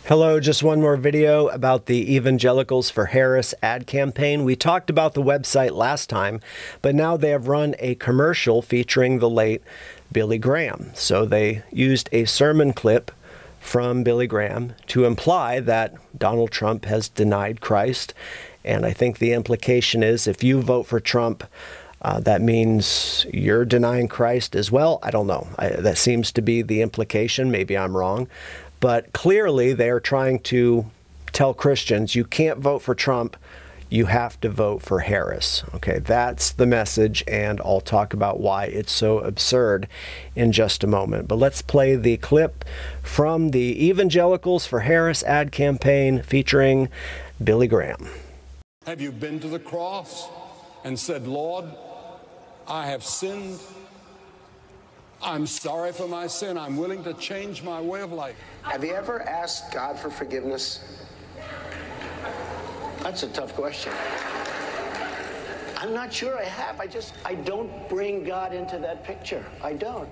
Hello, just one more video about the Evangelicals for Harris ad campaign. We talked about the website last time, but now they have run a commercial featuring the late Billy Graham. So they used a sermon clip from Billy Graham to imply that Donald Trump has denied Christ. And I think the implication is if you vote for Trump, that means you're denying Christ as well. I don't know. That seems to be the implication. Maybe I'm wrong. But clearly, they are trying to tell Christians, you can't vote for Trump, you have to vote for Harris. Okay, that's the message, and I'll talk about why it's so absurd in just a moment. But let's play the clip from the Evangelicals for Harris ad campaign featuring Billy Graham. Have you been to the cross and said, Lord, I have sinned. I'm sorry for my sin. I'm willing to change my way of life. Have you ever asked God for forgiveness? That's a tough question. I'm not sure I have. I don't bring God into that picture. I don't.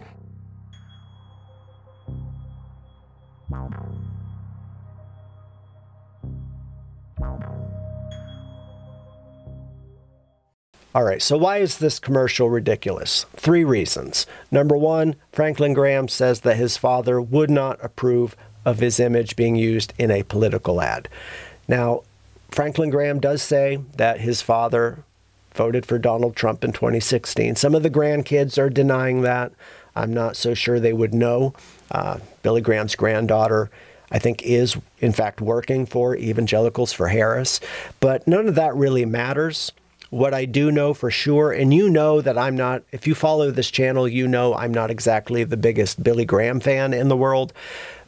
All right, so why is this commercial ridiculous? 3 reasons. Number 1, Franklin Graham says that his father would not approve of his image being used in a political ad. Now, Franklin Graham does say that his father voted for Donald Trump in 2016. Some of the grandkids are denying that. I'm not so sure they would know. Billy Graham's granddaughter, I think, is in fact working for Evangelicals for Harris. But none of that really matters. What I do know for sure, and you know that I'm not, if you follow this channel, you know I'm not exactly the biggest Billy Graham fan in the world,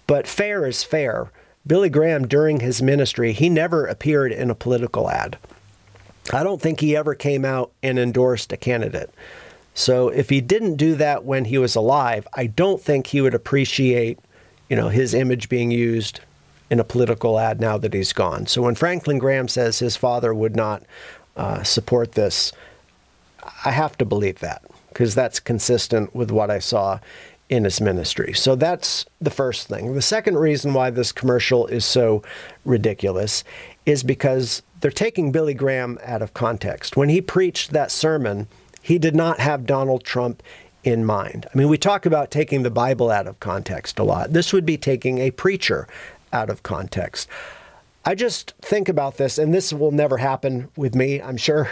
but fair is fair. Billy Graham, during his ministry, he never appeared in a political ad. I don't think he ever came out and endorsed a candidate. So if he didn't do that when he was alive, I don't think he would appreciate, his image being used in a political ad now that he's gone. So when Franklin Graham says his father would not support this, I have to believe that because that's consistent with what I saw in his ministry. So that's the first thing. The second reason why this commercial is so ridiculous is because they're taking Billy Graham out of context. When he preached that sermon, he did not have Donald Trump in mind. I mean, we talk about taking the Bible out of context a lot. This would be taking a preacher out of context. I just think about this, and this will never happen with me, I'm sure,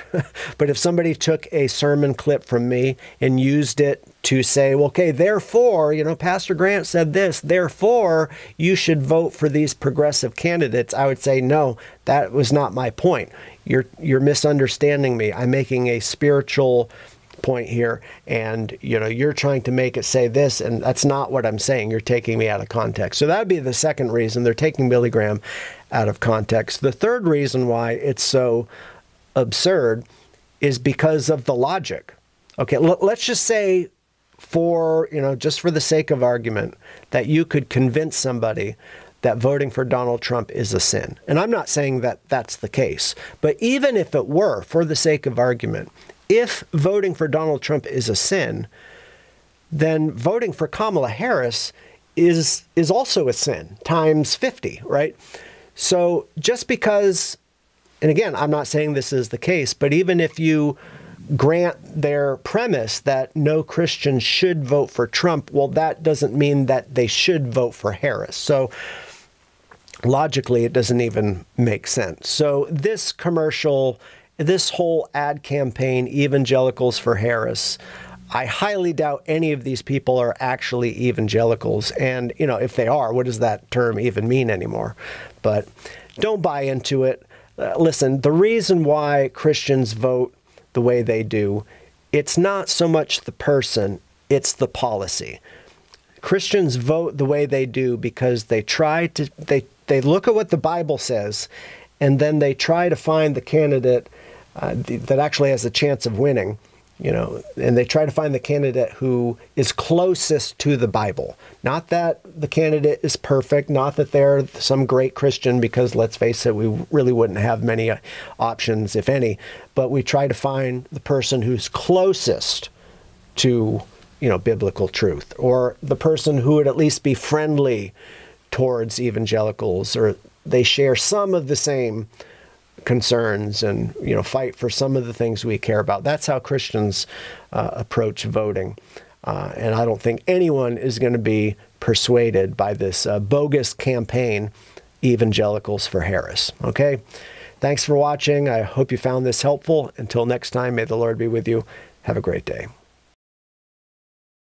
but if somebody took a sermon clip from me and used it to say, well, okay, therefore, Pastor Grant said this, therefore, you should vote for these progressive candidates, I would say, no, that was not my point. You're misunderstanding me. I'm making a spiritual point here, and you're trying to make it say this, and that's not what I'm saying. You're taking me out of context. So that would be the second reason. They're taking Billy Graham out of context. The third reason why it's so absurd is because of the logic. Okay, let's just say just for the sake of argument, that you could convince somebody that voting for Donald Trump is a sin. And I'm not saying that that's the case, but even if it were, for the sake of argument, if voting for Donald Trump is a sin, then voting for Kamala Harris is also a sin, times 50, right? So just because, and again, I'm not saying this is the case, but even if you grant their premise that no Christian should vote for Trump, well, that doesn't mean that they should vote for Harris. So logically, it doesn't even make sense. So this commercial, this whole ad campaign, Evangelicals for Harris, I highly doubt any of these people are actually evangelicals. And, if they are, what does that term even mean anymore? But don't buy into it. Listen, the reason why Christians vote the way they do, it's not so much the person, it's the policy. Christians vote the way they do because they look at what the Bible says, and then they try to find the candidate that actually has a chance of winning, and they try to find the candidate who is closest to the Bible. Not that the candidate is perfect, not that they're some great Christian, because let's face it, we really wouldn't have many options, if any, but we try to find the person who's closest to, biblical truth, or the person who would at least be friendly towards evangelicals, or they share some of the same concerns and, you know, fight for some of the things we care about. That's how Christians approach voting. And I don't think anyone is going to be persuaded by this bogus campaign, Evangelicals for Harris. Okay? Thanks for watching. I hope you found this helpful. Until next time, may the Lord be with you. Have a great day.